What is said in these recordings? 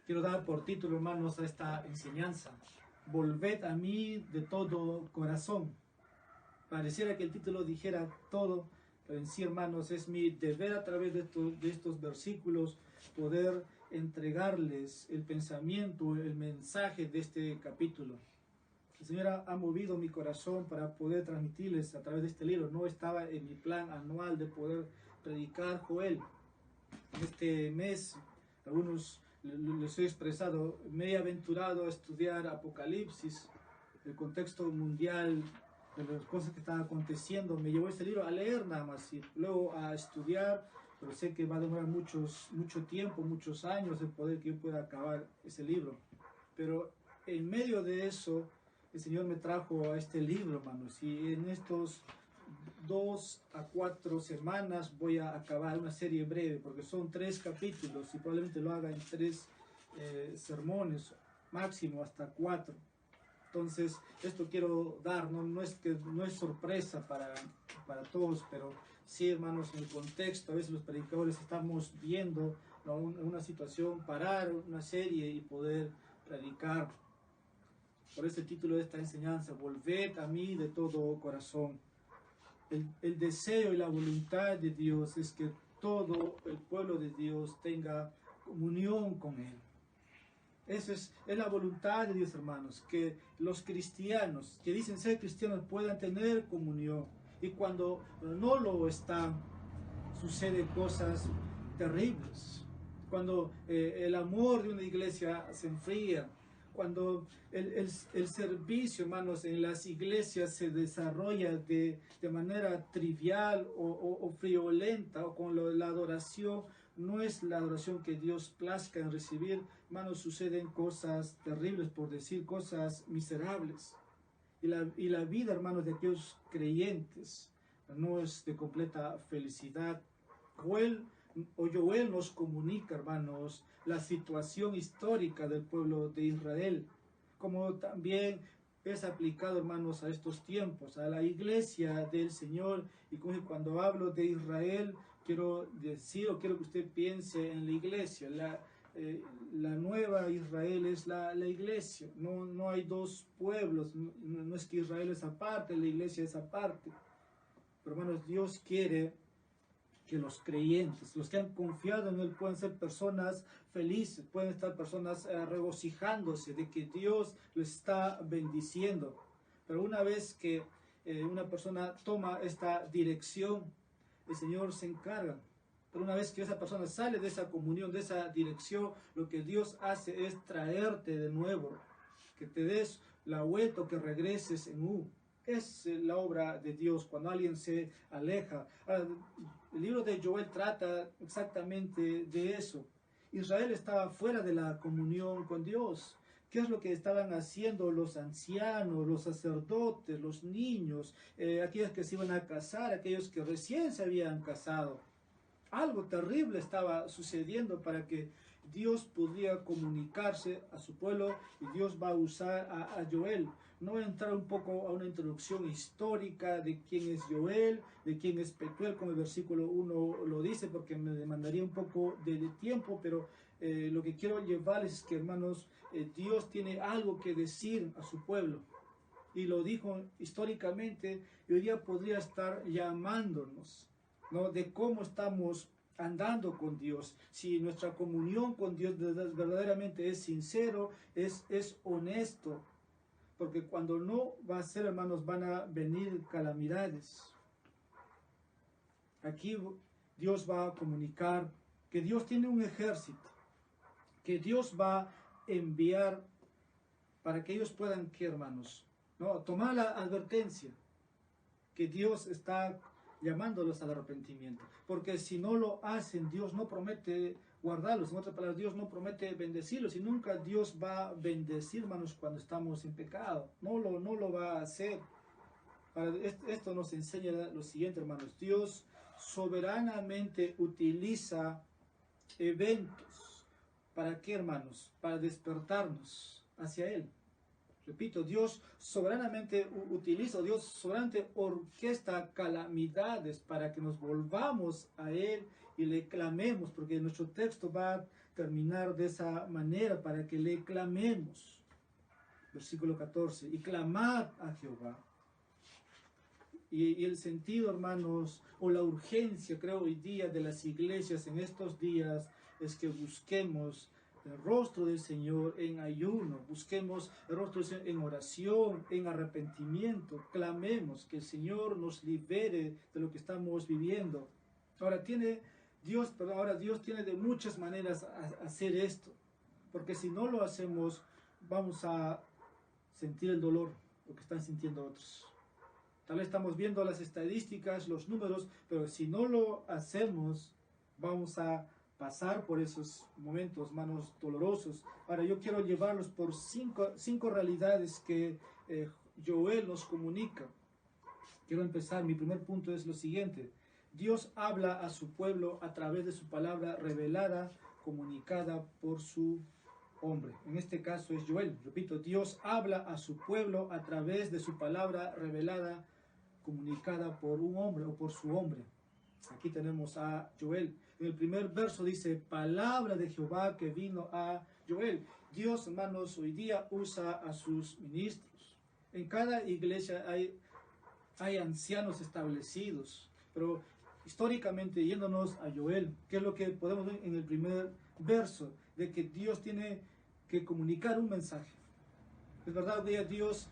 Quiero dar por título, hermanos, a esta enseñanza: Volved a mí de todo corazón. Pareciera que el título dijera todo, pero en sí, hermanos, es mi deber a través de estos versículos poder entregarles el pensamiento, el mensaje de este capítulo. El Señor ha movido mi corazón para poder transmitirles a través de este libro. No estaba en mi plan anual de poder predicar Joel. En este mes, algunos les he expresado, me he aventurado a estudiar Apocalipsis, el contexto mundial de las cosas que están aconteciendo. Me llevó este libro a leer nada más y luego a estudiar, pero sé que va a demorar mucho tiempo, muchos años el poder que yo pueda acabar ese libro. Pero en medio de eso, el Señor me trajo a este libro, hermanos, y en estos 2 a 4 semanas voy a acabar una serie breve, porque son 3 capítulos y probablemente lo haga en 3 sermones, máximo hasta 4. Entonces, esto quiero dar, no es sorpresa para todos, pero sí, hermanos, en el contexto, a veces los predicadores estamos viendo, ¿no?, una situación, parar una serie y poder predicar. Por eso el título de esta enseñanza: Volved a mí de todo corazón. El deseo y la voluntad de Dios es que todo el pueblo de Dios tenga comunión con Él. Esa es la voluntad de Dios, hermanos, que los cristianos que dicen ser cristianos puedan tener comunión. Y cuando no lo están, suceden cosas terribles. Cuando el amor de una iglesia se enfría, cuando el servicio, hermanos, en las iglesias se desarrolla de manera trivial o friolenta, o con la adoración no es la adoración que Dios plazca en recibir, hermanos, suceden cosas terribles, por decir cosas miserables. Y la vida, hermanos, de aquellos creyentes no es de completa felicidad. Joel nos comunica, hermanos, la situación histórica del pueblo de Israel, como también es aplicado, hermanos, a estos tiempos, a la iglesia del Señor. Y cuando hablo de Israel, quiero decir, o quiero que usted piense en la iglesia. La nueva Israel es la iglesia. No hay dos pueblos, no es que Israel es aparte, la iglesia es aparte. Pero, hermanos, Dios quiere que los creyentes, los que han confiado en Él, puedan ser personas felices, pueden estar personas regocijándose de que Dios les está bendiciendo. Pero una vez que una persona toma esta dirección, el Señor se encarga. Pero una vez que esa persona sale de esa comunión, de esa dirección, lo que Dios hace es traerte de nuevo, que te des la vuelta o que regreses en U. Es la obra de Dios cuando alguien se aleja. El libro de Joel trata exactamente de eso. Israel estaba fuera de la comunión con Dios. ¿Qué es lo que estaban haciendo los ancianos, los sacerdotes, los niños, aquellos que se iban a casar, aquellos que recién se habían casado? Algo terrible estaba sucediendo para que Dios pudiera comunicarse a su pueblo, y Dios va a usar a Joel. No voy a entrar un poco a una introducción histórica de quién es Joel, de quién es Petuel, como el versículo 1 lo dice, porque me demandaría un poco de tiempo, pero lo que quiero llevarles es que, hermanos, Dios tiene algo que decir a su pueblo. Y lo dijo históricamente, y hoy día podría estar llamándonos, ¿no?, de cómo estamos andando con Dios. Si nuestra comunión con Dios verdaderamente es sincero, es honesto. Porque cuando no va a ser, hermanos, van a venir calamidades. Aquí Dios va a comunicar que Dios tiene un ejército, que Dios va a enviar para que ellos puedan, ¿qué, hermanos?, ¿no?, tomar la advertencia que Dios está llamándolos al arrepentimiento. Porque si no lo hacen, Dios no promete guardarlos. En otras palabras, Dios no promete bendecirlos, y nunca Dios va a bendecir, hermanos, cuando estamos en pecado. No lo va a hacer. Esto nos enseña lo siguiente, hermanos: Dios soberanamente utiliza eventos. ¿Para qué, hermanos? Para despertarnos hacia Él. Repito, Dios soberanamente utiliza, Dios soberanamente orquesta calamidades para que nos volvamos a Él y le clamemos, porque nuestro texto va a terminar de esa manera, para que le clamemos. Versículo 14, y clamad a Jehová. Y el sentido, hermanos, o la urgencia, creo, hoy día de las iglesias en estos días, es que busquemos el rostro del Señor en ayuno, busquemos el rostro del Señor en oración, en arrepentimiento, clamemos que el Señor nos libere de lo que estamos viviendo. Ahora Dios tiene de muchas maneras hacer esto, porque si no lo hacemos, vamos a sentir el dolor, lo que están sintiendo otros. Tal vez estamos viendo las estadísticas, los números, pero si no lo hacemos, vamos a pasar por esos momentos, hermanos, dolorosos. Ahora, yo quiero llevarlos por cinco realidades que Joel nos comunica. Quiero empezar, mi primer punto es lo siguiente. Dios habla a su pueblo a través de su palabra revelada, comunicada por su hombre. En este caso es Joel. Repito, Dios habla a su pueblo a través de su palabra revelada, comunicada por un hombre o por su hombre. Aquí tenemos a Joel. En el primer verso dice, palabra de Jehová que vino a Joel. Dios, hermanos, hoy día usa a sus ministros. En cada iglesia hay ancianos establecidos, pero históricamente, yéndonos a Joel, ¿qué es lo que podemos ver en el primer verso? De que Dios tiene que comunicar un mensaje. Es verdad, hoy día Dios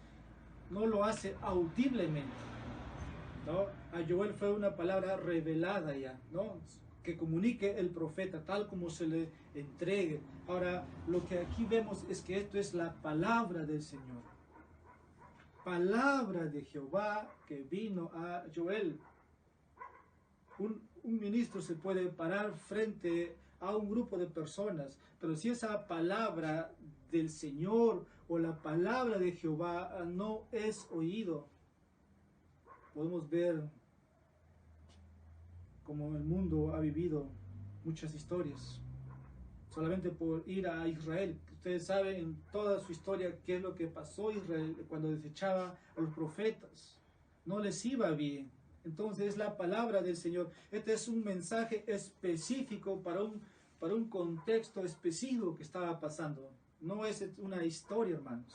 no lo hace audiblemente, ¿no? A Joel fue una palabra revelada ya, ¿no? Que comunique el profeta tal como se le entregue. Ahora, lo que aquí vemos es que esto es la palabra del Señor. Palabra de Jehová que vino a Joel. Un ministro se puede parar frente a un grupo de personas, pero si esa palabra del Señor o la palabra de Jehová no es oído, podemos ver como el mundo ha vivido muchas historias. Solamente por ir a Israel, ustedes saben en toda su historia qué es lo que pasó a Israel cuando desechaba a los profetas. No les iba bien. Entonces es la palabra del Señor. Este es un mensaje específico para un contexto específico que estaba pasando. No es una historia, hermanos.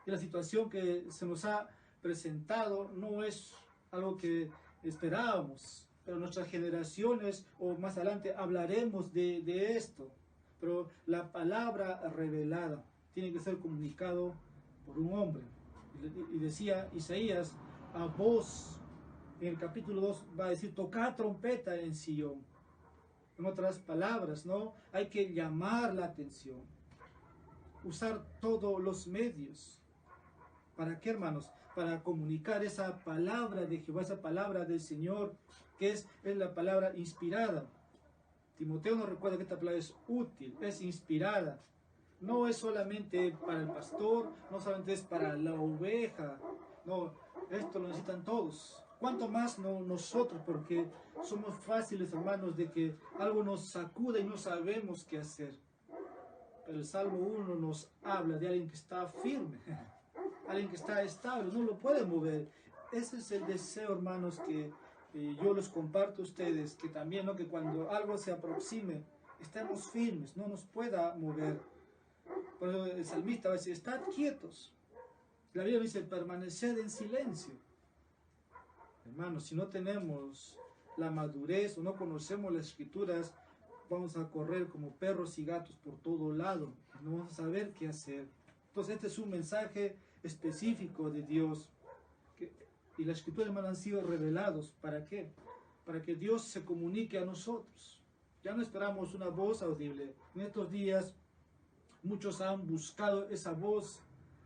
Y la situación que se nos ha presentado no es algo que esperábamos. Pero nuestras generaciones o más adelante hablaremos de esto. Pero la palabra revelada tiene que ser comunicado por un hombre. Y decía Isaías, a vos, en el capítulo 2 va a decir, tocad trompeta en Sion. En otras palabras, ¿no? Hay que llamar la atención. Usar todos los medios. ¿Para qué, hermanos? Para comunicar esa palabra de Jehová, esa palabra del Señor, que es la palabra inspirada. Timoteo nos recuerda que esta palabra es útil, es inspirada. No es solamente para el pastor, no solamente es para la oveja. No, esto lo necesitan todos. ¿Cuánto más no nosotros? Porque somos fáciles, hermanos, de que algo nos sacuda y no sabemos qué hacer. Pero el Salmo 1 nos habla de alguien que está firme. Alguien que está estable, no lo puede mover. Ese es el deseo, hermanos, que yo los comparto a ustedes, que también, ¿no? Que cuando algo se aproxime, estemos firmes, no nos pueda mover. Por eso el salmista va a decir, estad quietos. La Biblia dice, permaneced en silencio. Hermanos, si no tenemos la madurez o no conocemos las escrituras, vamos a correr como perros y gatos por todo lado. No vamos a saber qué hacer. Entonces este es un mensaje específico de Dios. Y las escrituras, hermanos, han sido revelados. ¿Para qué? Para que Dios se comunique a nosotros. Ya no esperamos una voz audible. En estos días muchos han buscado esa voz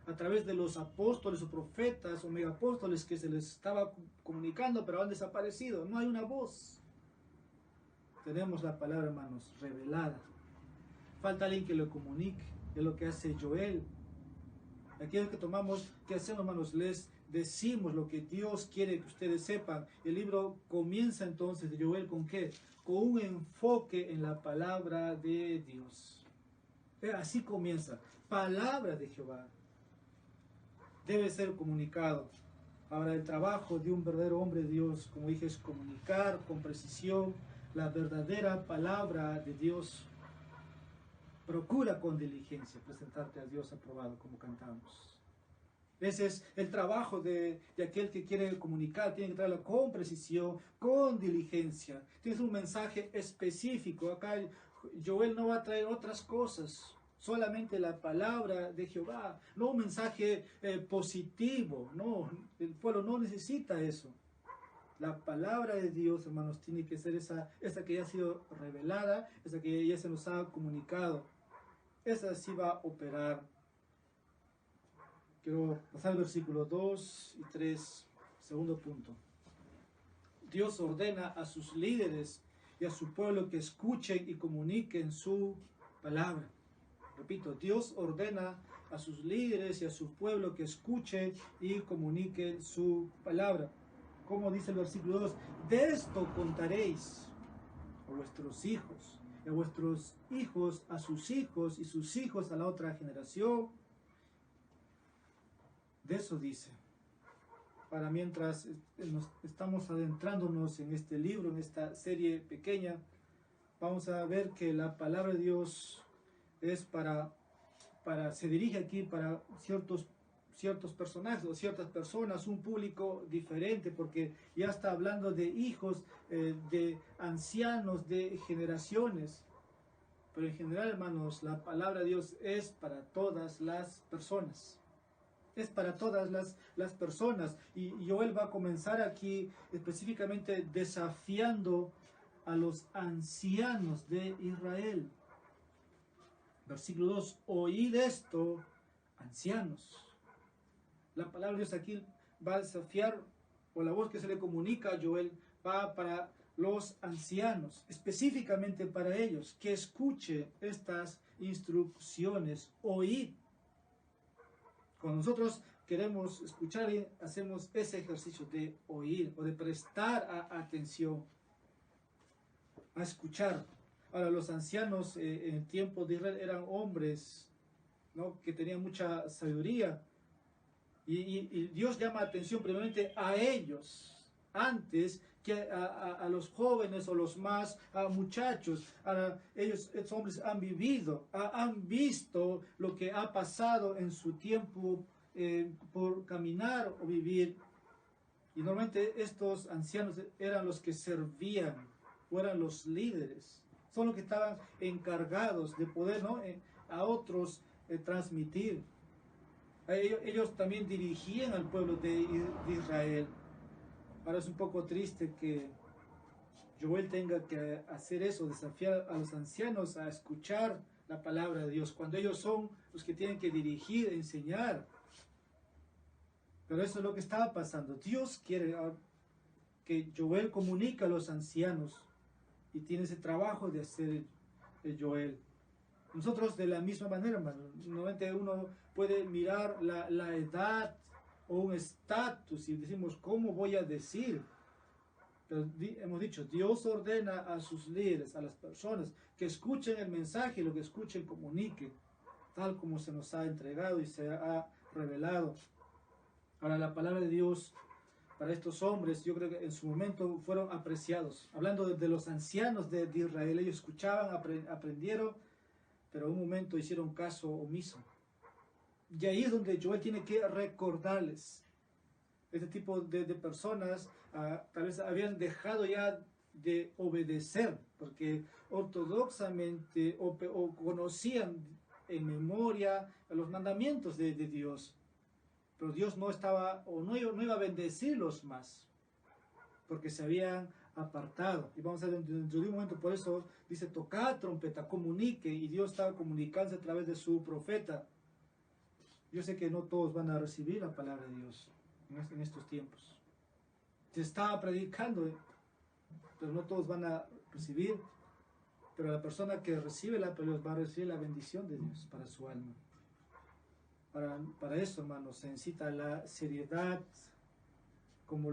a través de los apóstoles o profetas o megapóstoles que se les estaba comunicando, pero han desaparecido. No hay una voz. Tenemos la palabra, hermanos, revelada. Falta alguien que lo comunique. Es lo que hace Joel. Aquí es que tomamos, ¿qué hacemos, hermanos? Les decimos lo que Dios quiere que ustedes sepan. El libro comienza entonces de Joel ¿con qué? Con un enfoque en la palabra de Dios. Así comienza. Palabra de Jehová. debe ser comunicado. Ahora, el trabajo de un verdadero hombre de Dios, como dije, es comunicar con precisión la verdadera palabra de Dios. Procura con diligencia presentarte a Dios aprobado, como cantamos. Ese es el trabajo de aquel que quiere comunicar, tiene que traerlo con precisión, con diligencia. Tienes un mensaje específico. Acá Joel no va a traer otras cosas, solamente la palabra de Jehová, no un mensaje positivo. No, el pueblo no necesita eso. La palabra de Dios, hermanos, tiene que ser esa que ya ha sido revelada, esa que ya se nos ha comunicado. Esa sí va a operar. Quiero pasar al versículo 2 y 3, segundo punto. Dios ordena a sus líderes y a su pueblo que escuchen y comuniquen su palabra. Repito, Dios ordena a sus líderes y a su pueblo que escuchen y comuniquen su palabra. Como dice el versículo 2, de esto contaréis a vuestros hijos, y a vuestros hijos a sus hijos y sus hijos a la otra generación. De eso dice. Para mientras estamos adentrándonos en este libro, en esta serie pequeña, vamos a ver que la palabra de Dios es se dirige aquí para ciertos personajes o ciertas personas, un público diferente, porque ya está hablando de hijos, de ancianos, de generaciones. Pero en general, hermanos, la palabra de Dios es para todas las personas. Es para todas las personas. Y Joel va a comenzar aquí específicamente desafiando a los ancianos de Israel. Versículo 2, oíd esto, ancianos. La palabra de Dios aquí va a desafiar, o la voz que se le comunica a Joel va para los ancianos, específicamente para ellos, que escuche estas instrucciones, oíd. Cuando nosotros queremos escuchar, hacemos ese ejercicio de oír o de prestar atención, a escuchar. Ahora, los ancianos en el tiempo de Israel eran hombres, ¿no?, que tenían mucha sabiduría. Y Dios llama atención primeramente a ellos, antes que a los jóvenes o los más muchachos. Estos hombres han vivido, han visto lo que ha pasado en su tiempo por caminar o vivir. Y normalmente estos ancianos eran los que servían, o eran los líderes. Son los que estaban encargados de poder, ¿no?, a otros transmitir. Ellos también dirigían al pueblo de Israel. Ahora es un poco triste que Joel tenga que hacer eso, desafiar a los ancianos a escuchar la palabra de Dios, cuando ellos son los que tienen que dirigir, enseñar. Pero eso es lo que estaba pasando. Dios quiere que Joel comunique a los ancianos, y tiene ese trabajo de hacer Joel. Nosotros de la misma manera, hermano, normalmente uno puede mirar la edad o un estatus y decimos, ¿cómo voy a decir? Pero hemos dicho, Dios ordena a sus líderes, a las personas, que escuchen el mensaje y lo que escuchen comuniquen, tal como se nos ha entregado y se ha revelado. Ahora, la palabra de Dios para estos hombres, yo creo que en su momento fueron apreciados. Hablando de los ancianos de Israel, ellos escuchaban, aprendieron, pero en un momento hicieron caso omiso. Y ahí es donde Joel tiene que recordarles. Este tipo de personas tal vez habían dejado ya de obedecer, porque ortodoxamente o conocían en memoria los mandamientos de Dios. Pero Dios no estaba, o no iba a bendecirlos más, porque se habían apartado. Y vamos a ver dentro de un momento, por eso dice, tocad trompeta, comunique, y Dios estaba comunicándose a través de su profeta. Yo sé que no todos van a recibir la palabra de Dios en estos tiempos. Se estaba predicando, pero no todos van a recibir. Pero la persona que recibe la palabra va a recibir la bendición de Dios para su alma. Para eso, hermanos, se necesita la seriedad, como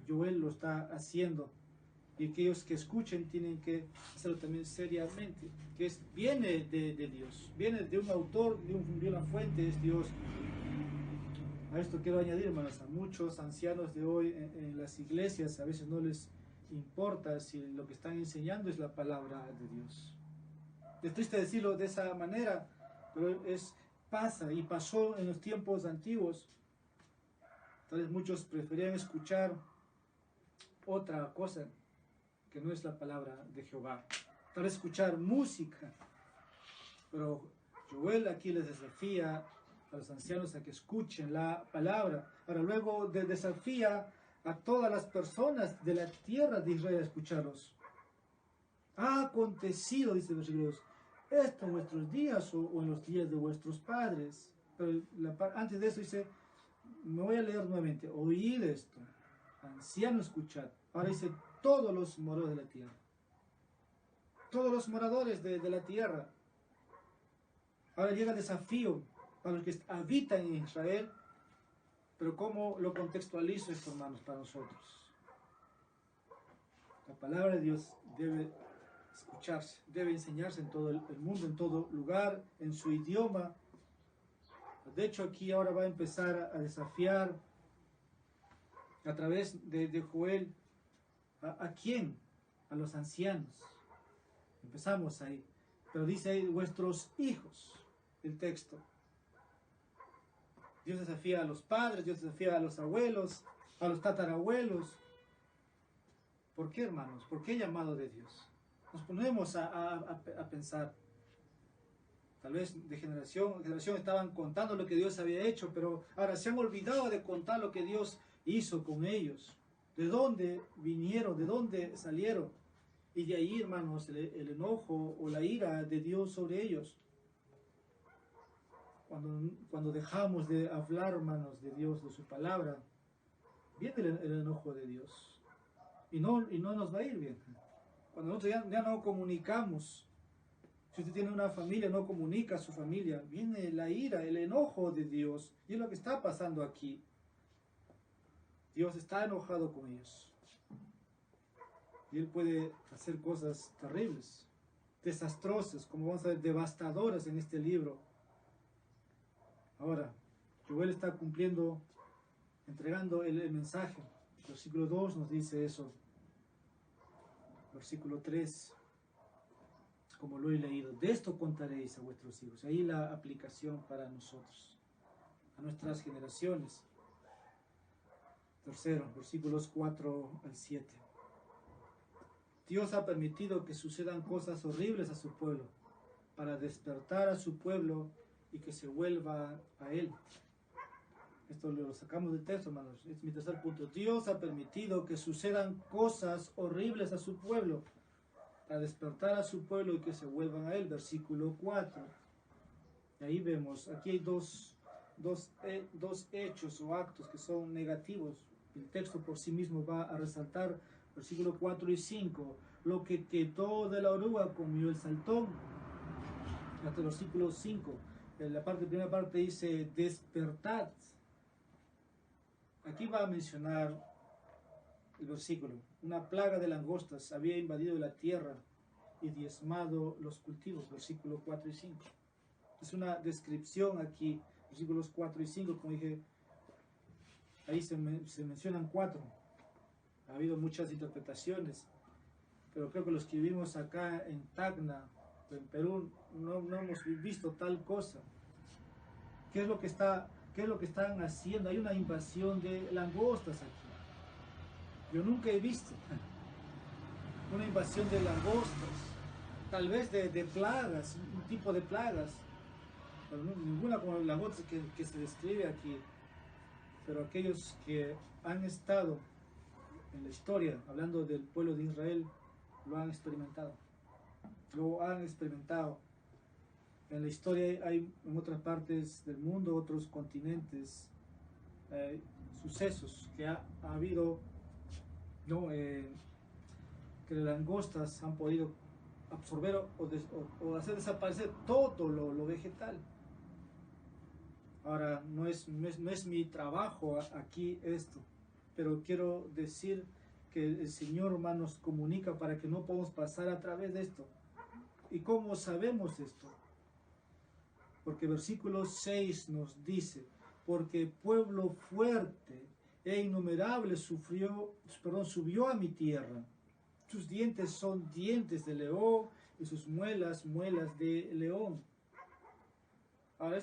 Joel lo está haciendo. Y aquellos que escuchen tienen que hacerlo también seriamente, que viene de Dios, viene de un autor, de una fuente, es Dios. A esto quiero añadir, hermanos, a muchos ancianos de hoy en las iglesias a veces no les importa si lo que están enseñando es la palabra de Dios. Es triste decirlo de esa manera, pero pasa y pasó en los tiempos antiguos. Tal vez muchos preferían escuchar otra cosa que no es la palabra de Jehová. Tal vez escuchar música. Pero Joel aquí les desafía a los ancianos a que escuchen la palabra. Ahora luego desafía a todas las personas de la tierra de Israel a escucharlos. Ha acontecido, dice el versículo 2, esto en vuestros días o en los días de vuestros padres. Pero antes de eso dice, me voy a leer nuevamente, oíd esto, anciano escuchad. Ahora dice, todos los moradores de la tierra. Todos los moradores de la tierra. Ahora llega el desafío para los que habitan en Israel, pero ¿cómo lo contextualizo esto, hermanos, para nosotros? La palabra de Dios debe escucharse, debe enseñarse en todo el mundo, en todo lugar, en su idioma. De hecho, aquí ahora va a empezar a desafiar a través de Joel, ¿a quién? A los ancianos. Empezamos ahí. Pero dice ahí, vuestros hijos, el texto. Dios desafía a los padres, Dios desafía a los abuelos, a los tatarabuelos. ¿Por qué, hermanos? ¿Por qué llamado de Dios? Nos ponemos a pensar. Tal vez de generación en generación estaban contando lo que Dios había hecho, pero ahora se han olvidado de contar lo que Dios hizo con ellos. ¿De dónde vinieron? ¿De dónde salieron? Y de ahí, hermanos, el enojo o la ira de Dios sobre ellos. Cuando dejamos de hablar, hermanos, de Dios, de su palabra, viene el enojo de Dios. Y no nos va a ir bien. Cuando nosotros ya no comunicamos, si usted tiene una familia, no comunica a su familia, viene la ira, el enojo de Dios. Y es lo que está pasando aquí. Dios está enojado con ellos. Y Él puede hacer cosas terribles, desastrosas, como vamos a ver, devastadoras en este libro. Ahora, Joel está cumpliendo, entregando el mensaje. Versículo 2 nos dice eso. Versículo 3, como lo he leído, de esto contaréis a vuestros hijos. Ahí la aplicación para nosotros, a nuestras generaciones. Tercero, versículos 4 al 7. Dios ha permitido que sucedan cosas horribles a su pueblo, para despertar a su pueblo y que se vuelva a Él. Esto lo sacamos del texto, hermanos. Es mi tercer punto. Dios ha permitido que sucedan cosas horribles a su pueblo, para despertar a su pueblo y que se vuelvan a Él. Versículo 4. Y ahí vemos, aquí hay dos hechos o actos que son negativos. El texto por sí mismo va a resaltar, versículo 4 y 5, lo que quedó de la oruga comió el saltón. Hasta el versículo 5, en la primera parte dice, despertad. Aquí va a mencionar el versículo, una plaga de langostas había invadido la tierra y diezmado los cultivos, versículo 4 y 5. Es una descripción aquí, versículos 4 y 5, como dije, ahí se mencionan 4. Ha habido muchas interpretaciones, pero creo que los que vivimos acá en Tacna, en Perú, no hemos visto tal cosa. ¿Qué es lo que están haciendo? Hay una invasión de langostas aquí. Yo nunca he visto una invasión de langostas, tal vez de plagas, un tipo de plagas, pero ninguna como las langostas que se describe aquí. Pero aquellos que han estado en la historia, hablando del pueblo de Israel, lo han experimentado. En la historia hay en otras partes del mundo, otros continentes, sucesos que ha habido, ¿no? Que las langostas han podido absorber o hacer desaparecer todo lo vegetal. Ahora, no es mi trabajo aquí esto, pero quiero decir que el Señor, hermanos, comunica para que no podamos pasar a través de esto. ¿Y cómo sabemos esto? Porque versículo 6 nos dice, porque pueblo fuerte e innumerable subió a mi tierra. Sus dientes son dientes de león y sus muelas, muelas de león. Ahora,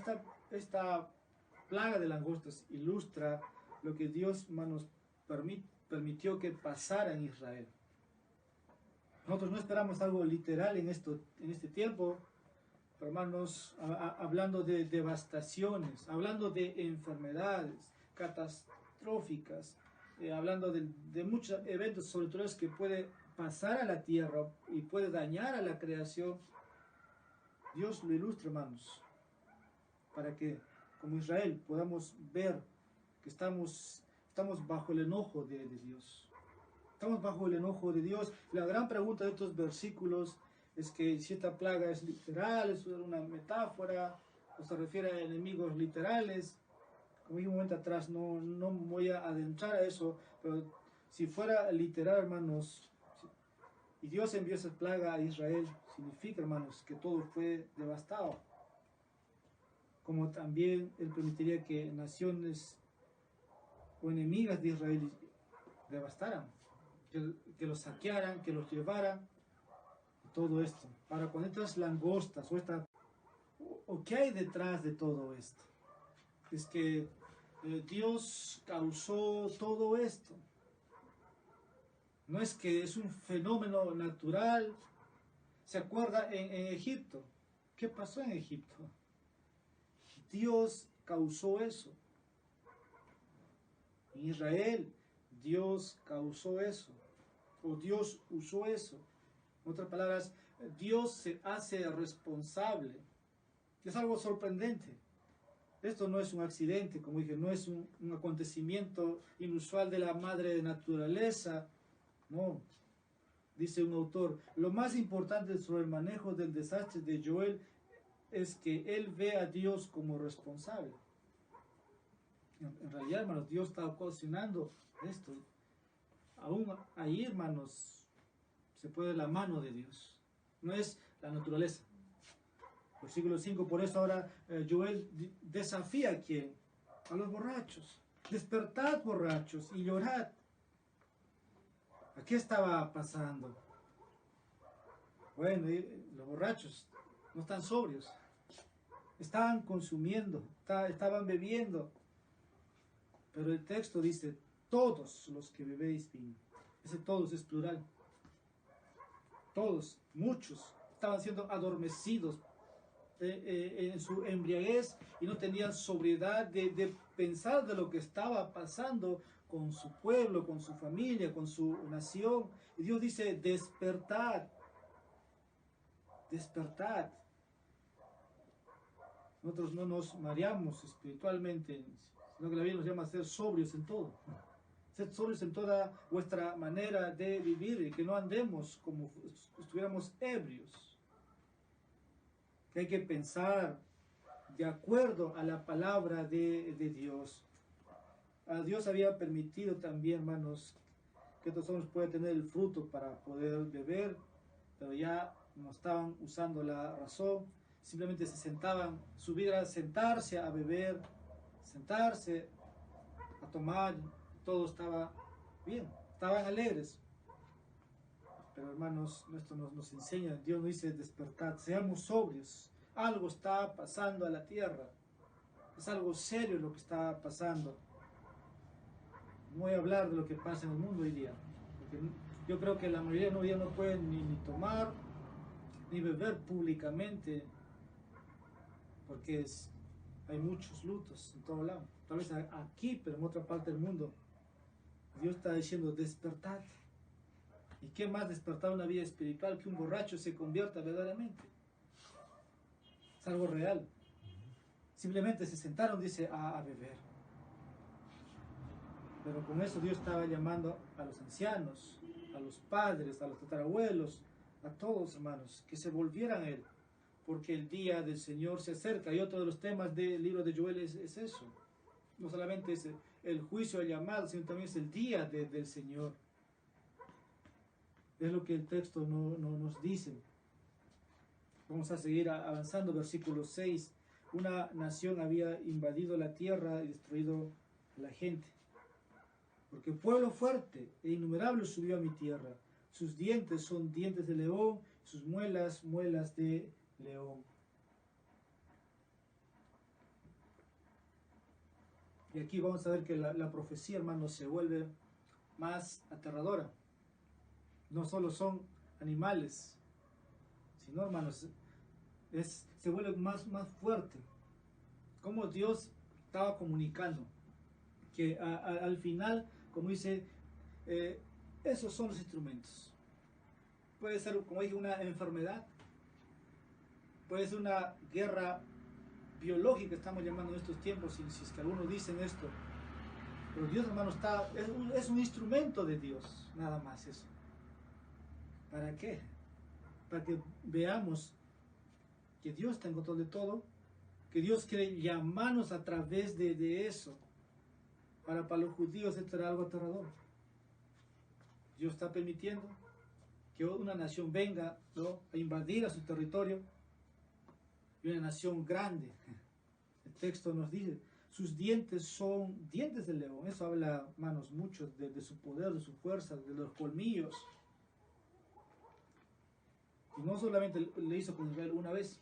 esta plaga de langostas ilustra lo que Dios, hermanos, permitió que pasara en Israel. Nosotros no esperamos algo literal en este tiempo, pero hermanos, hablando de devastaciones, hablando de enfermedades catastróficas, hablando de muchos eventos sobrenaturales que puede pasar a la tierra y puede dañar a la creación. Dios lo ilustra, hermanos, para que como Israel podamos ver que estamos bajo el enojo de Dios. Estamos bajo el enojo de Dios. La gran pregunta de estos versículos es que si esta plaga es literal, es una metáfora, o se refiere a enemigos literales. Como dije un momento atrás, no me voy a adentrar a eso, pero si fuera literal, hermanos, y Dios envió esa plaga a Israel, significa, hermanos, que todo fue devastado. Como también Él permitiría que naciones o enemigas de Israel devastaran, que los saquearan, que los llevaran, todo esto. Ahora, cuando estas langostas o qué hay detrás de todo esto, es que Dios causó todo esto. No es que es un fenómeno natural. ¿Se acuerda en Egipto? ¿Qué pasó en Egipto? Dios causó eso. En Israel, Dios causó eso. O Dios usó eso. En otras palabras, Dios se hace responsable. Es algo sorprendente. Esto no es un accidente, como dije, no es un acontecimiento inusual de la madre naturaleza. No. Dice un autor, lo más importante sobre el manejo del desastre de Joel es que él ve a Dios como responsable. En realidad, hermanos, Dios está ocasionando esto. Aún ahí, hermanos, se puede ver la mano de Dios. No es la naturaleza. Versículo 5, por eso ahora Joel desafía a quién? A los borrachos. Despertad, borrachos, y llorad. ¿A qué estaba pasando? Bueno, los borrachos no están sobrios. Estaban consumiendo, estaban bebiendo. Pero el texto dice, todos los que bebéis vino. Ese todos es plural. Todos, muchos, estaban siendo adormecidos en su embriaguez y no tenían sobriedad de pensar de lo que estaba pasando con su pueblo, con su familia, con su nación. Y Dios dice, despertad, despertad. Nosotros no nos mareamos espiritualmente, sino que la Biblia nos llama a ser sobrios en todo. Sed sobrios en toda vuestra manera de vivir y que no andemos como estuviéramos ebrios. Que hay que pensar de acuerdo a la palabra de Dios. A Dios había permitido también, hermanos, que estos hombres puedan tener el fruto para poder beber, pero ya no estaban usando la razón, simplemente se sentaban, su vida era sentarse a beber, sentarse a tomar, todo estaba bien, estaban alegres. Pero hermanos, esto nos enseña, Dios nos dice despertad, seamos sobrios, algo está pasando a la tierra, es algo serio lo que está pasando. No voy a hablar de lo que pasa en el mundo hoy día, porque yo creo que la mayoría hoy día no pueden ni tomar, ni beber públicamente, porque hay muchos lutos en todo lado, tal vez aquí, pero en otra parte del mundo. Dios está diciendo despertad. ¿Y qué más despertar una vida espiritual que un borracho se convierta verdaderamente? Es algo real. Simplemente se sentaron, dice, a beber. Pero con eso Dios estaba llamando a los ancianos, a los padres, a los tatarabuelos, a todos, hermanos, que se volvieran a Él, porque el día del Señor se acerca. Y otro de los temas del libro de Joel es eso. No solamente es el juicio, el llamado, sino también es el día del Señor. Es lo que el texto no nos dice. Vamos a seguir avanzando, versículo 6. una nación había invadido la tierra y destruido a la gente. Porque pueblo fuerte e innumerable subió a mi tierra. Sus dientes son dientes de león, sus muelas, muelas de león. Y aquí vamos a ver que la profecía, hermanos, se vuelve más aterradora. No solo son animales, sino, hermanos, se vuelve más fuerte. Como Dios estaba comunicando que al final, como dice, esos son los instrumentos. Puede ser, como dije, una enfermedad, puede ser una guerra biológica, estamos llamando en estos tiempos, si es que algunos dicen esto. Pero Dios, hermano, es un instrumento de Dios, nada más eso. ¿Para qué? Para que veamos que Dios está en control de todo, que Dios quiere llamarnos a través de eso. Para los judíos esto era algo aterrador. Dios está permitiendo que una nación venga, ¿no?, a invadir a su territorio, y una nación grande. El texto nos dice, sus dientes son dientes de león. Eso habla, hermanos, mucho de su poder, de su fuerza, de los colmillos. Y no solamente le hizo con Israel una vez,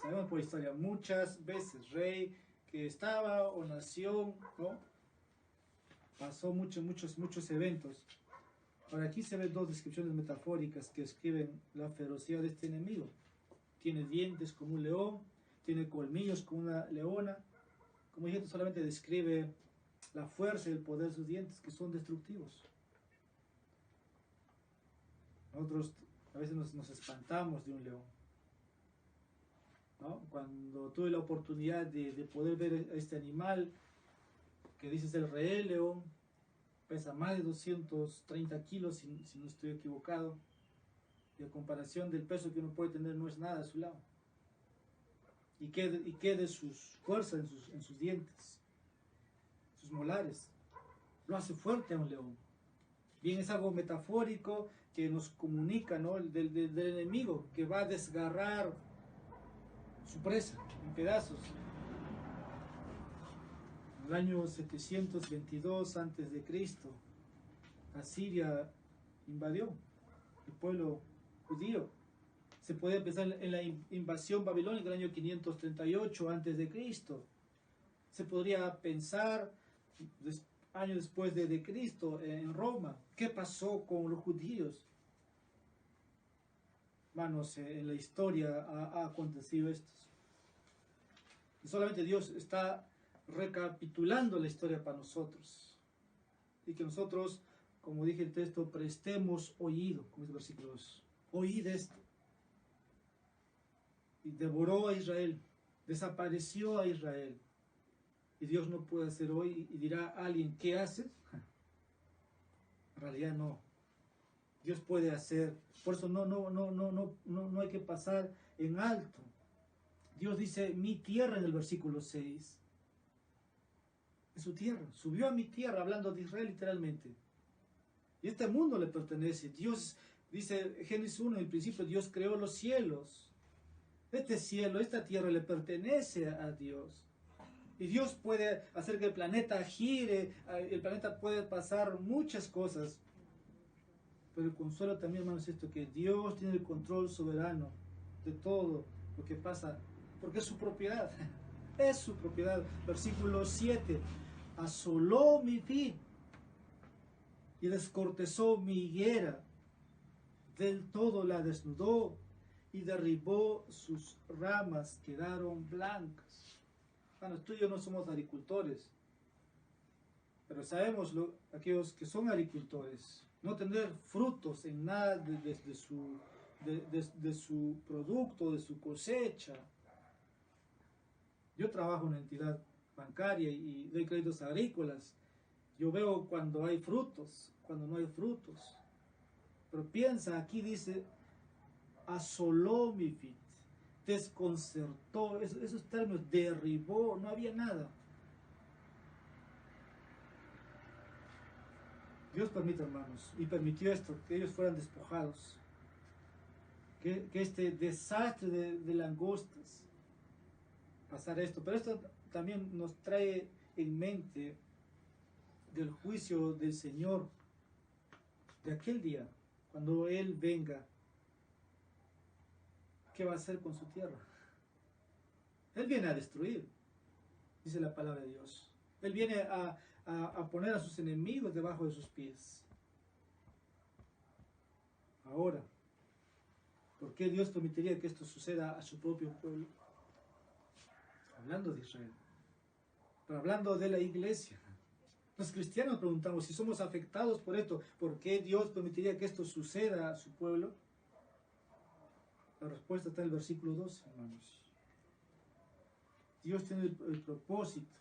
sabemos por historia, muchas veces, rey que estaba o nación, ¿no?, pasó muchos eventos. Ahora aquí se ven dos descripciones metafóricas que describen la ferocidad de este enemigo. Tiene dientes como un león, tiene colmillos como una leona. Como dije, solamente describe la fuerza y el poder de sus dientes, que son destructivos. Nosotros a veces nos espantamos de un león, ¿no? Cuando tuve la oportunidad de poder ver a este animal, que dices el rey león, pesa más de 230 kilos, si no estoy equivocado, y a comparación del peso que uno puede tener no es nada a su lado. Y qué de sus fuerzas en sus dientes, sus molares, lo hace fuerte a un león. Bien, es algo metafórico que nos comunica, ¿no?, del enemigo que va a desgarrar su presa en pedazos. En el año 722 a.C., Asiria invadió el pueblo judío. Se puede pensar en la invasión babilónica del año 538 a.C. Se podría pensar años después de Cristo en Roma. ¿Qué pasó con los judíos? Hermanos, en la historia ha acontecido esto. Y solamente Dios está recapitulando la historia para nosotros. Y que nosotros, como dije el texto, prestemos oído, como dice el versículo 2. Oíd esto. Y devoró a Israel, desapareció a Israel. Y Dios no puede hacer hoy, y dirá a alguien, ¿qué haces? En realidad no. Dios puede hacer. Por eso no hay que pasar en alto. Dios dice, mi tierra en el versículo 6. Es su tierra. Subió a mi tierra, hablando de Israel literalmente. Y este mundo le pertenece. Dios, dice Génesis 1, en el principio Dios creó los cielos. Este cielo, esta tierra le pertenece a Dios. Y Dios puede hacer que el planeta gire, el planeta puede pasar muchas cosas. Pero el consuelo también, hermanos, es esto, que Dios tiene el control soberano de todo lo que pasa, porque es su propiedad. Es su propiedad. Versículo 7. Asoló mi vid y descortezó mi higuera. Del todo la desnudó y derribó sus ramas, quedaron blancas. Bueno, tú y yo no somos agricultores, pero sabemos, aquellos que son agricultores, no tener frutos en nada de su producto, de su cosecha. Yo trabajo en una entidad bancaria y doy créditos agrícolas. Yo veo cuando hay frutos, cuando no hay frutos. Pero piensa, aquí dice, asoló mi vid, desconcertó, esos términos, derribó, no había nada. Dios permite, hermanos, y permitió esto, que ellos fueran despojados, que este desastre de langostas, pasar esto. Pero esto también nos trae en mente del juicio del Señor de aquel día, cuando Él venga. ¿Qué va a hacer con su tierra? Él viene a destruir, dice la palabra de Dios. Él viene a poner a sus enemigos debajo de sus pies. Ahora, ¿por qué Dios permitiría que esto suceda a su propio pueblo? Hablando de Israel, pero hablando de la iglesia. Los cristianos preguntamos si somos afectados por esto, ¿por qué Dios permitiría que esto suceda a su pueblo? La respuesta está en el versículo 2, hermanos. Dios tiene el propósito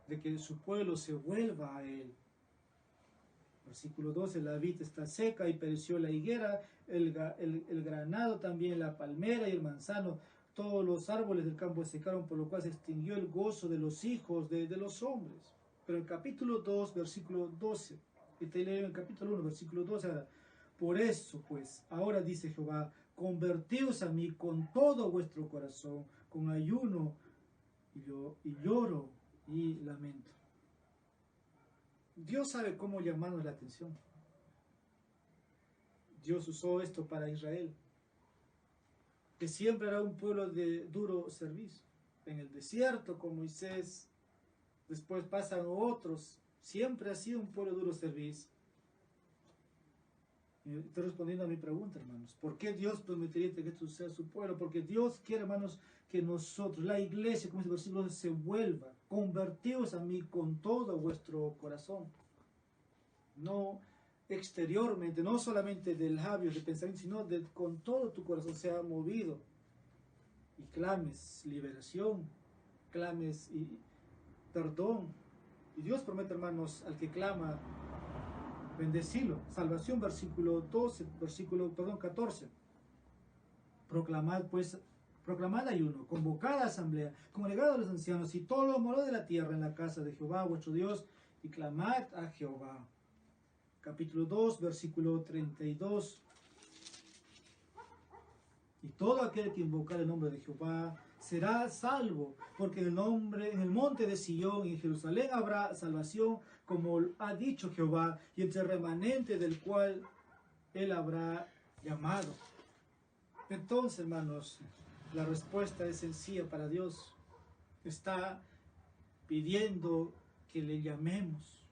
de que su pueblo se vuelva a Él. Versículo 12, la vid está seca y pereció la higuera, el granado también, la palmera y el manzano, todos los árboles del campo se secaron, por lo cual se extinguió el gozo de los hijos de los hombres. Pero el capítulo 2, versículo 12, y te leo en el capítulo 1, versículo 12, ahora, por eso pues, ahora dice Jehová, convertíos a mí con todo vuestro corazón, con ayuno y lloro y lamento. Dios sabe cómo llamarnos la atención. Dios usó esto para Israel, que siempre era un pueblo de duro servicio. En el desierto con Moisés, después pasan otros, siempre ha sido un pueblo de duro servicio. Y estoy respondiendo a mi pregunta, hermanos. ¿Por qué Dios permitiría que esto sea su pueblo? Porque Dios quiere, hermanos, que nosotros, la iglesia, como dice el versículo, se vuelva. Convertíos a mí con todo vuestro corazón. No exteriormente, no solamente de labios, de pensamiento, sino con todo tu corazón sea movido. Y clames liberación, clames y perdón. Y Dios promete, hermanos, al que clama, bendecilo. Salvación, versículo 14. Proclamad ayuno, convocad asamblea, congregad a los ancianos y todos los moros de la tierra en la casa de Jehová, vuestro Dios, y clamad a Jehová. Capítulo 2, versículo 32. Y todo aquel que invocar el nombre de Jehová será salvo, porque en el monte de Sion y en Jerusalén habrá salvación, como ha dicho Jehová, y entre el remanente del cual él habrá llamado. Entonces, hermanos, la respuesta es sencilla para Dios. Está pidiendo que le llamemos.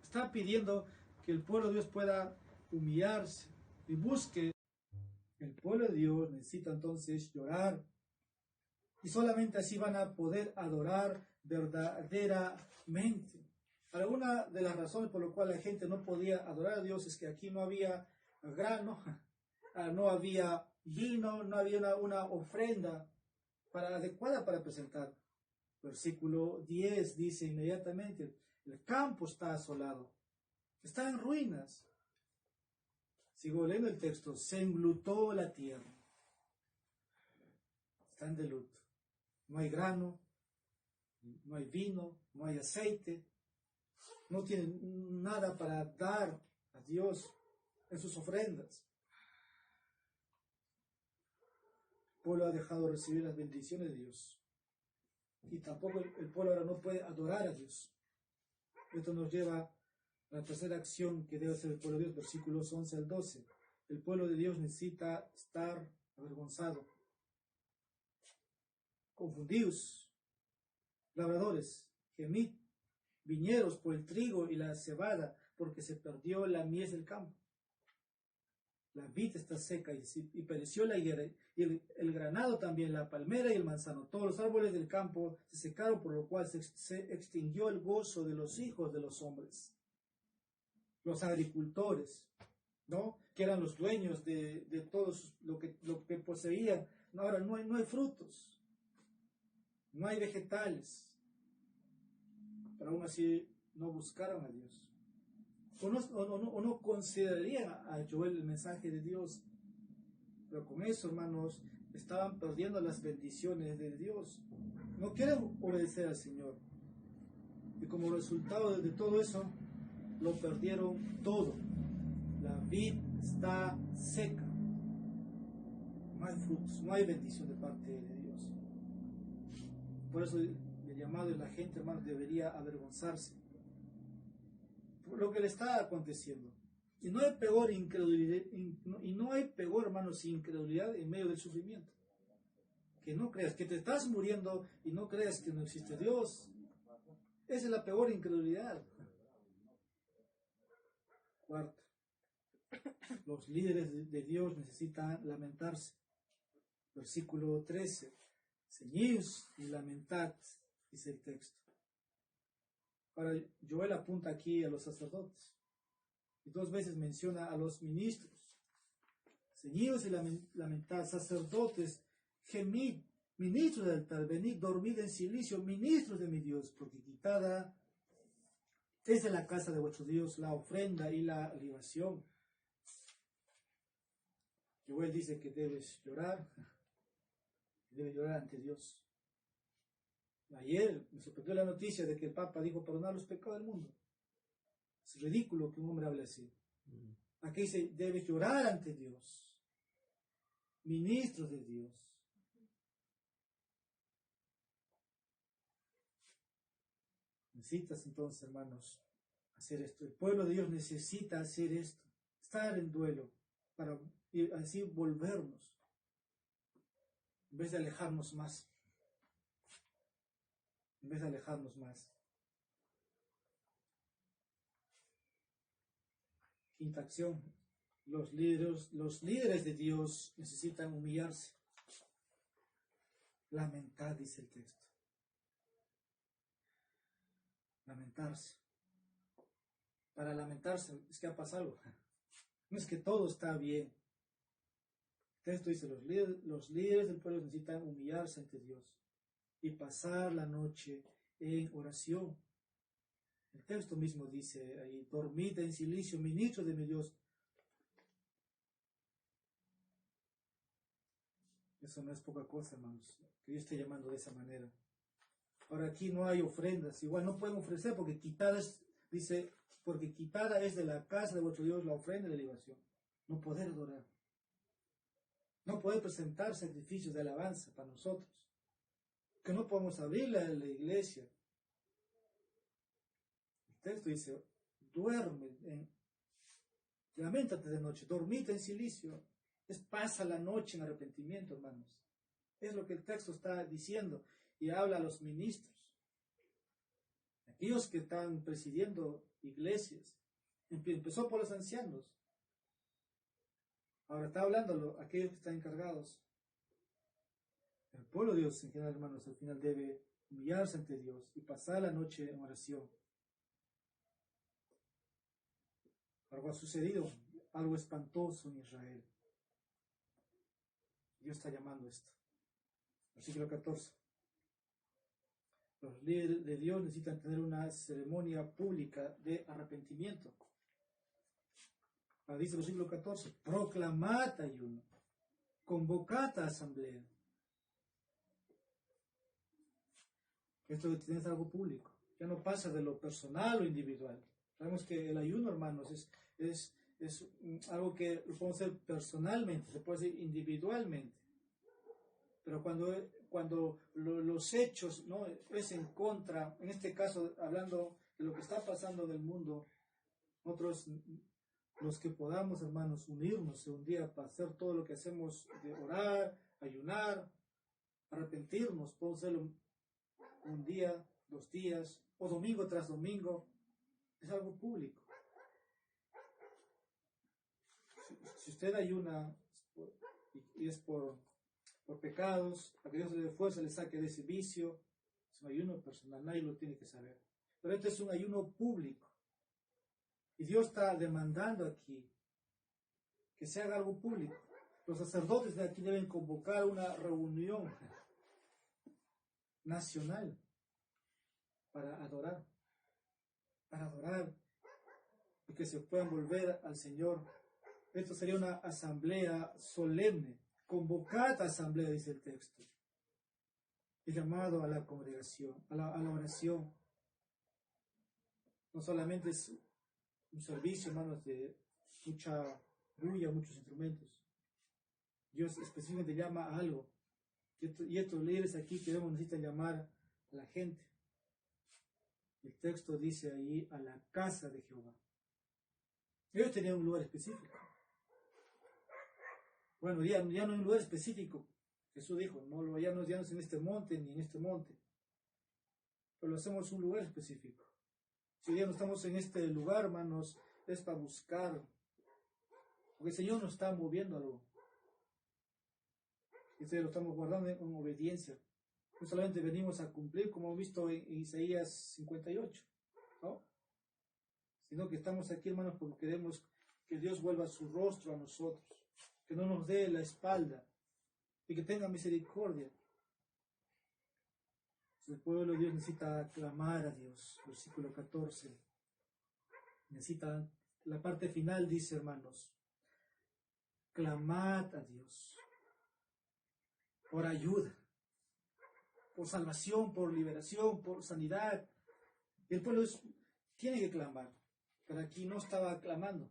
Está pidiendo que el pueblo de Dios pueda humillarse y busque. El pueblo de Dios necesita entonces llorar, y solamente así van a poder adorar verdaderamente. Alguna de las razones por las cuales la gente no podía adorar a Dios es que aquí no había grano, no había vino, no había una ofrenda adecuada para presentar. Versículo 10 dice inmediatamente, el campo está asolado, está en ruinas. Sigo leyendo el texto, se enlutó la tierra. Están de luto. No hay grano, no hay vino, no hay aceite, no tienen nada para dar a Dios en sus ofrendas. El pueblo ha dejado de recibir las bendiciones de Dios. Y tampoco el pueblo ahora no puede adorar a Dios. Esto nos lleva a la tercera acción que debe hacer el pueblo de Dios, versículos 11 al 12. El pueblo de Dios necesita estar avergonzado. Confundidos, labradores, gemid, viñeros por el trigo y la cebada, porque se perdió la mies del campo. La vid está seca y pereció la higuera, y el granado también, la palmera y el manzano. Todos los árboles del campo se secaron, por lo cual se extinguió el gozo de los hijos de los hombres. Los agricultores, ¿no?, que eran los dueños de todo lo que poseían, ahora no hay frutos, no hay vegetales, pero aún así no buscaron a Dios. O no considerarían a Joel el mensaje de Dios. Pero con eso, hermanos, estaban perdiendo las bendiciones de Dios. No quieren obedecer al Señor. Y como resultado de todo eso, lo perdieron todo. La vid está seca. No hay frutos, no hay bendición de parte de Dios. por eso el llamado de la gente, hermanos, debería avergonzarse por lo que le está aconteciendo. Y no hay peor incredulidad, y no hay peor, hermanos, incredulidad en medio del sufrimiento. Que no creas, que te estás muriendo y no creas que no existe Dios. Esa es la peor incredulidad. Cuarto, los líderes de Dios necesitan lamentarse. Versículo 13. Ceñíos y lamentad, dice el texto. Ahora, Joel apunta aquí a los sacerdotes. Y 2 veces menciona a los ministros. Ceñíos y lamentad, sacerdotes, gemid, ministros del altar, venid, dormid en silicio, ministros de mi Dios, porque quitada es de la casa de vuestro Dios la ofrenda y la libación. Joel dice que debes llorar ante Dios. Ayer me sorprendió la noticia de que el Papa dijo perdonar los pecados del mundo. Es ridículo que un hombre hable así. Aquí dice, debes llorar ante Dios. Ministros de Dios. Necesitas entonces, hermanos, hacer esto. El pueblo de Dios necesita hacer esto. Estar en duelo para así volvernos. En vez de alejarnos más. En vez de alejarnos más. Quinta acción. Los líderes de Dios necesitan humillarse. Lamentar, dice el texto. Lamentarse. Para lamentarse es que ha pasado algo. No es que todo está bien. El texto dice, los líderes del pueblo necesitan humillarse ante Dios y pasar la noche en oración. El texto mismo dice ahí, dormid en silicio, ministros de mi Dios. Eso no es poca cosa, hermanos, que Dios esté llamando de esa manera. Ahora aquí no hay ofrendas, igual no pueden ofrecer porque quitada es, dice, porque quitada es de la casa de vuestro Dios la ofrenda de libación. No poder adorar. No poder presentar sacrificios de alabanza para nosotros. Que no podemos abrir la iglesia. El texto dice, duerme, lamentate de noche, dormite en silicio. Pasa la noche en arrepentimiento, hermanos. Es lo que el texto está diciendo. Y habla a los ministros. Aquellos que están presidiendo iglesias. Empezó por los ancianos. Ahora está hablando a aquellos que están encargados. El pueblo de Dios en general, hermanos, al final debe humillarse ante Dios y pasar la noche en oración. Algo ha sucedido, algo espantoso en Israel. Dios está llamando esto. Versículo 14. Los líderes de Dios necesitan tener una ceremonia pública de arrepentimiento. Dice el versículo 14, proclamad ayuno, convocad a asamblea. Esto es algo público, ya no pasa de lo personal o individual. Sabemos que el ayuno, hermanos, es algo que lo podemos hacer personalmente, se puede hacer individualmente. Pero cuando los hechos no es en contra, en este caso hablando de lo que está pasando en el mundo, nosotros, los que podamos, hermanos, unirnos un día para hacer todo lo que hacemos de orar, ayunar, arrepentirnos, podemos hacerlo un día, 2 días, o domingo tras domingo, es algo público. Si usted ayuna y es por pecados, para que Dios le dé fuerza, le saque de ese vicio, es un ayuno personal, nadie lo tiene que saber. Pero este es un ayuno público. Y Dios está demandando aquí que se haga algo público. Los sacerdotes de aquí deben convocar una reunión nacional para adorar y que se puedan volver al Señor. Esto sería una asamblea solemne. Convocad asamblea, dice el texto. Es llamado a la congregación, a la oración. No solamente es un servicio, hermanos, de mucha bulla, muchos instrumentos. Dios específicamente llama a algo. Y estos líderes aquí que necesitan llamar a la gente. El texto dice ahí, a la casa de Jehová. Ellos tenían un lugar específico. Bueno, ya no hay un lugar específico. Jesús dijo, no lo vayamos ya no es en este monte ni en este monte. Pero lo hacemos un lugar específico. Si ya no estamos en este lugar, hermanos, es para buscar. Porque el Señor nos está moviendo algo. Y lo estamos guardando en obediencia. No solamente venimos a cumplir, como hemos visto en Isaías 58, ¿no? Sino que estamos aquí, hermanos, porque queremos que Dios vuelva su rostro a nosotros, que no nos dé la espalda y que tenga misericordia. El pueblo de Dios necesita clamar a Dios, versículo 14. Necesita, la parte final dice, hermanos, clamad a Dios por ayuda, por salvación, por liberación, por sanidad. El pueblo tiene que clamar, pero aquí no estaba clamando.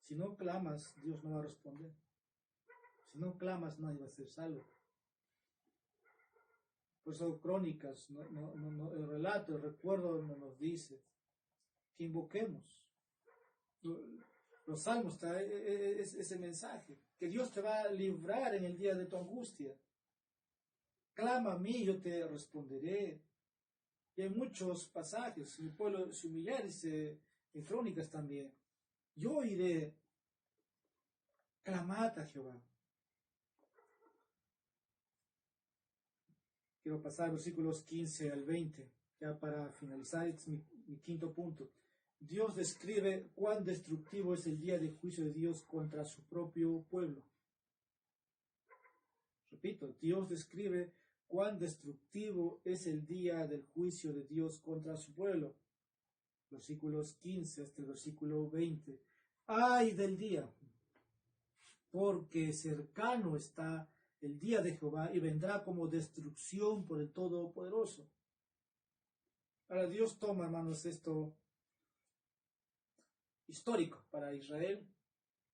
Si no clamas, Dios no va a responder. Si no clamas, nadie va a ser salvo. Por eso Crónicas, el relato, el recuerdo nos dice que invoquemos. Los salmos traen ese mensaje, que Dios te va a librar en el día de tu angustia. Clama a mí, yo te responderé. Y hay muchos pasajes, el pueblo se humillar, dice en Crónicas también. Yo iré, clamad a Jehová. Quiero pasar versículos 15 al 20, ya para finalizar, este es mi quinto punto. Dios describe cuán destructivo es el día de juicio de Dios contra su propio pueblo. Repito, Dios describe cuán destructivo es el día del juicio de Dios contra su pueblo. Versículos 15 hasta el versículo 20. ¡Ay del día! Porque cercano está el día de Jehová y vendrá como destrucción por el Todopoderoso. Ahora Dios toma, hermanos, esto histórico para Israel.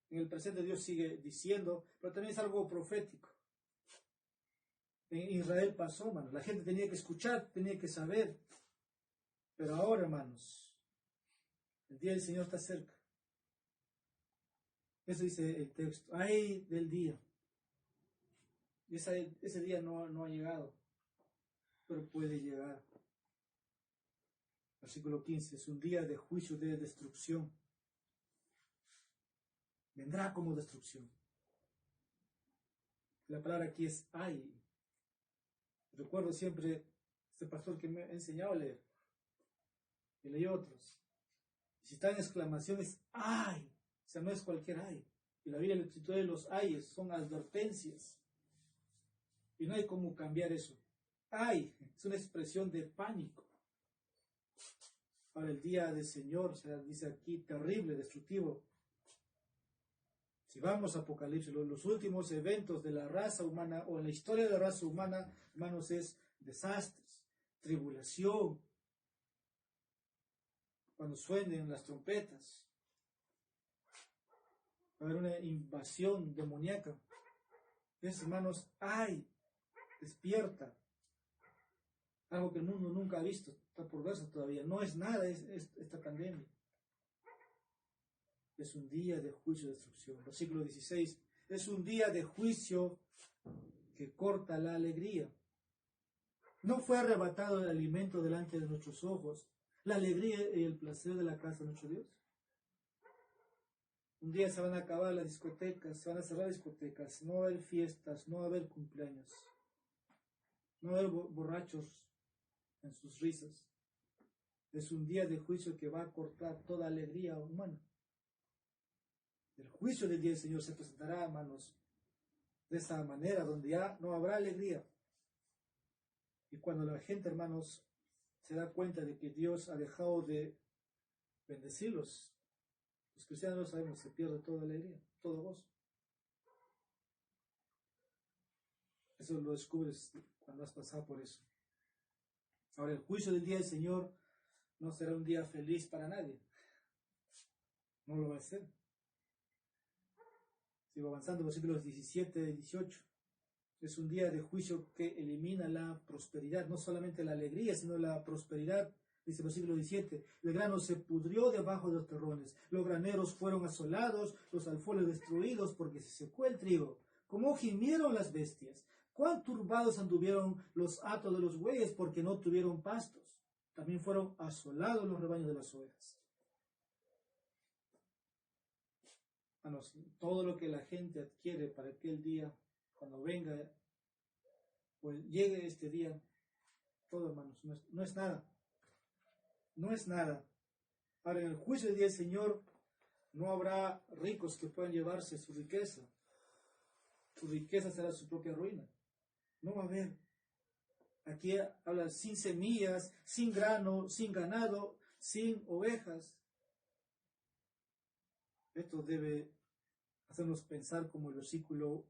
En el presente Dios sigue diciendo, pero también es algo profético. En Israel pasó, hermanos. La gente tenía que escuchar, tenía que saber. Pero ahora, hermanos, el día del Señor está cerca. Eso dice el texto. ¡Ay del día! Ese día no ha llegado, pero puede llegar. Versículo 15. Es un día de juicio, de destrucción. Vendrá como destrucción. La palabra aquí es ay. Recuerdo siempre este pastor que me ha enseñado a leer. Y leí otros. Y si está en exclamación es ay. O sea, no es cualquier ay. Y la Biblia le titula los ayes, son advertencias. Y no hay cómo cambiar eso. Ay, es una expresión de pánico. Ahora el día del Señor, se dice aquí, terrible, destructivo. Si vamos a Apocalipsis, los últimos eventos de la raza humana o en la historia de la raza humana, hermanos, es desastres, tribulación, cuando suenen las trompetas, va a haber una invasión demoníaca. Entonces, hermanos, ¡ay! Despierta. Algo que el mundo nunca ha visto, está por verse todavía. No es nada esta pandemia. Es un día de juicio y destrucción. Versículo 16. Es un día de juicio que corta la alegría. No fue arrebatado el alimento delante de nuestros ojos, la alegría y el placer de la casa de nuestro Dios. Un día se van a acabar las discotecas, se van a cerrar discotecas, no va a haber fiestas, no va a haber cumpleaños, no va a haber borrachos en sus risas. Es un día de juicio que va a cortar toda alegría humana. El juicio del día del Señor se presentará, hermanos, de esa manera, donde ya no habrá alegría. Y cuando la gente, hermanos, se da cuenta de que Dios ha dejado de bendecirlos, los cristianos lo sabemos, se pierde toda alegría, todo gozo. Eso lo descubres cuando has pasado por eso. Ahora, el juicio del día del Señor no será un día feliz para nadie. No lo va a ser. Sigo avanzando, versículos 17 y 18. Es un día de juicio que elimina la prosperidad, no solamente la alegría, sino la prosperidad. Dice el versículo 17, el grano se pudrió debajo de los terrones, los graneros fueron asolados, los alfolles destruidos porque se secó el trigo. ¿Cómo gimieron las bestias? ¿Cuán turbados anduvieron los hatos de los bueyes porque no tuvieron pastos? También fueron asolados los rebaños de las ovejas. Todo lo que la gente adquiere para aquel día, cuando venga, pues llegue este día, todo, hermanos, no es nada. No es nada. Ahora, en el juicio del día del Señor, no habrá ricos que puedan llevarse su riqueza. Su riqueza será su propia ruina. No va a haber. Aquí habla sin semillas, sin grano, sin ganado, sin ovejas. Esto debe hacernos pensar como el versículo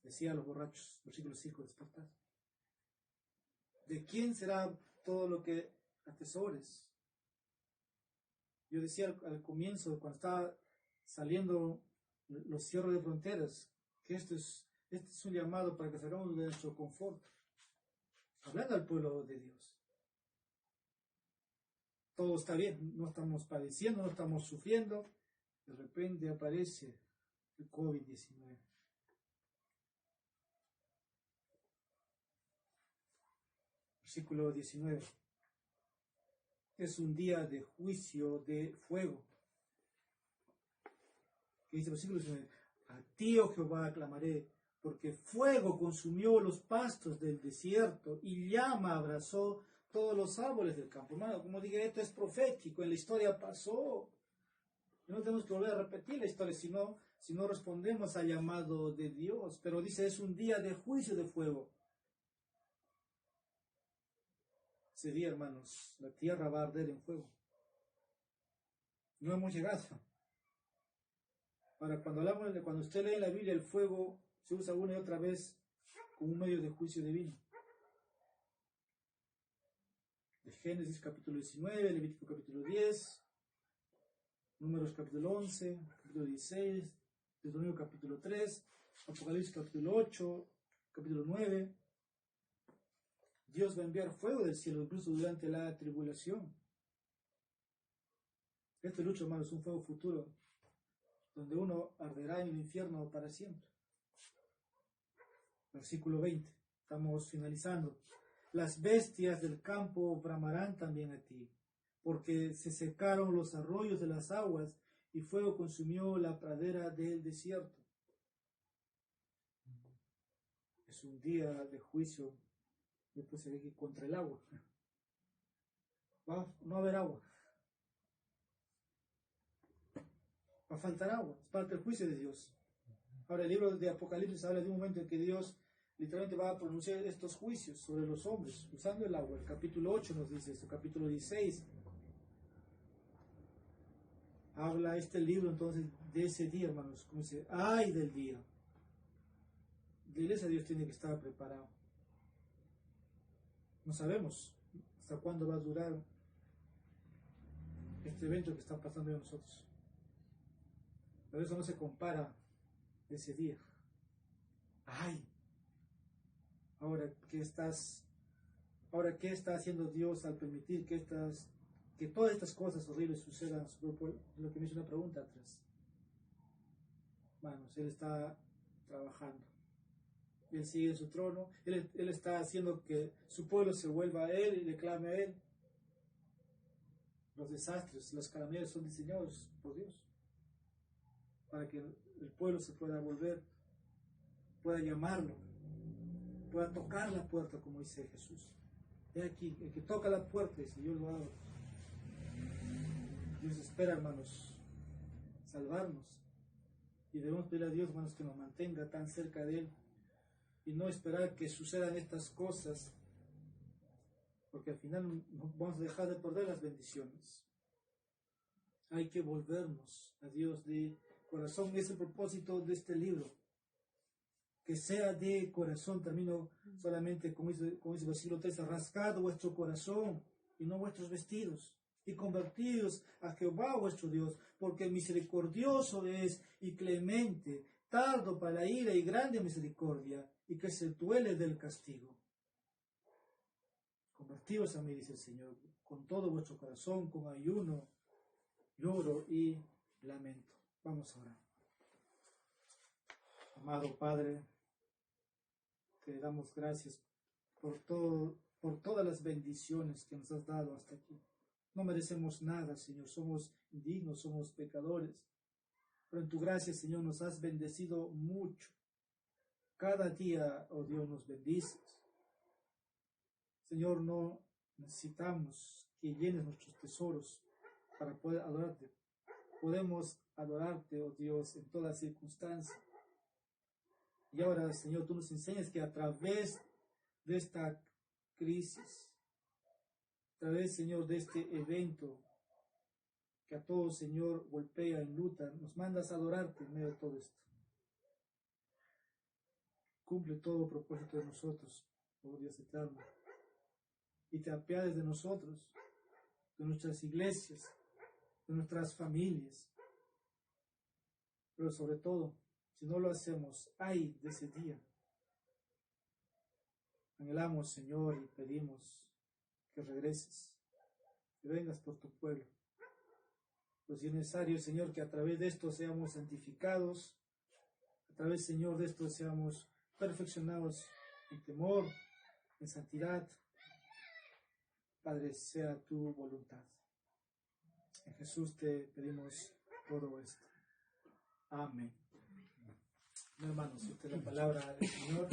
decía a los borrachos, versículo 5, despertad. ¿De quién será todo lo que atesores? Yo decía al comienzo, cuando estaba saliendo los cierres de fronteras, que este es un llamado para que salgamos de nuestro confort, hablando al pueblo de Dios. Todo está bien, no estamos padeciendo, no estamos sufriendo, de repente aparece el COVID-19. Versículo 19. Es un día de juicio de fuego. Que dice el versículo 19. A ti, oh Jehová, aclamaré, porque fuego consumió los pastos del desierto y llama abrazó todos los árboles del campo. Hermano, como dije, esto es profético, en la historia pasó. No tenemos que volver a repetir la historia, si no respondemos al llamado de Dios. Pero dice, es un día de juicio de fuego. Ese día, hermanos, la tierra va a arder en fuego. No hemos llegado. Ahora, cuando usted lee en la Biblia, el fuego se usa una y otra vez como un medio de juicio divino. De Génesis capítulo 19, Levítico capítulo 10, Números capítulo 11, capítulo 16, Deuteronomio capítulo 3, Apocalipsis capítulo 8, capítulo 9. Dios va a enviar fuego del cielo, incluso durante la tribulación. Este lucho, hermanos, es un fuego futuro, donde uno arderá en el infierno para siempre. Versículo 20, estamos finalizando. Las bestias del campo bramarán también a ti, porque se secaron los arroyos de las aguas y fuego consumió la pradera del desierto. Es un día de juicio, después se ve que contra el agua. Va no a haber agua. Va a faltar agua, es parte del juicio de Dios. Ahora el libro de Apocalipsis habla de un momento en que Dios literalmente va a pronunciar estos juicios sobre los hombres, usando el agua. El capítulo 8 nos dice esto, capítulo 16. Habla este libro entonces de ese día, hermanos, como dice, ¡ay del día! La iglesia de Dios tiene que estar preparado. No sabemos hasta cuándo va a durar este evento que está pasando en nosotros. Pero eso no se compara a ese día. ¡Ay! Ahora, ¿qué está haciendo Dios al permitir que todas estas cosas horribles sucedan a su propio? Lo que me hizo una pregunta atrás. Hermanos, Él está trabajando. Él sigue en su trono. Él está haciendo que su pueblo se vuelva a Él y le clame a Él. Los desastres, las calamidades son diseñados por Dios para que el pueblo se pueda volver, pueda llamarlo, pueda tocar la puerta, como dice Jesús. He aquí, el que toca la puerta, dice, yo lo abro. Dios espera, hermanos, salvarnos. Y debemos pedir a Dios, hermanos, que nos mantenga tan cerca de Él y no esperar que sucedan estas cosas, porque al final vamos a dejar de perder las bendiciones. Hay que volvernos a Dios de corazón. Es el propósito de este libro. Que sea de corazón. Termino solamente, como dice el versículo 13, rasgad vuestro corazón y no vuestros vestidos, y convertidos a Jehová vuestro Dios, porque misericordioso es y clemente, tardo para la ira y grande misericordia, y que se duele del castigo. Convertíos a mí, dice el Señor, con todo vuestro corazón, con ayuno, lloro y lamento. Vamos a orar. Amado Padre, te damos gracias por todas las bendiciones que nos has dado hasta aquí. No merecemos nada, Señor, somos indignos, somos pecadores, pero en tu gracia, Señor, nos has bendecido mucho. Cada día, oh Dios, nos bendices. Señor, no necesitamos que llenes nuestros tesoros para poder adorarte. Podemos adorarte, oh Dios, en toda circunstancia. Y ahora, Señor, tú nos enseñas que a través de esta crisis, a través, Señor, de este evento que a todos, Señor, golpea, enluta, nos mandas a adorarte en medio de todo esto. Cumple todo propósito de nosotros, oh Dios eterno, y te apiades de nosotros, de nuestras iglesias, de nuestras familias, pero sobre todo, si no lo hacemos, ay de ese día. Anhelamos, Señor, y pedimos que regreses, que vengas por tu pueblo. Pues si es necesario, Señor, que a través de esto seamos santificados, a través, Señor, de esto seamos perfeccionados en temor, en santidad. Padre, sea tu voluntad. En Jesús te pedimos todo esto. Amén. Hermanos, esta es la palabra del Señor.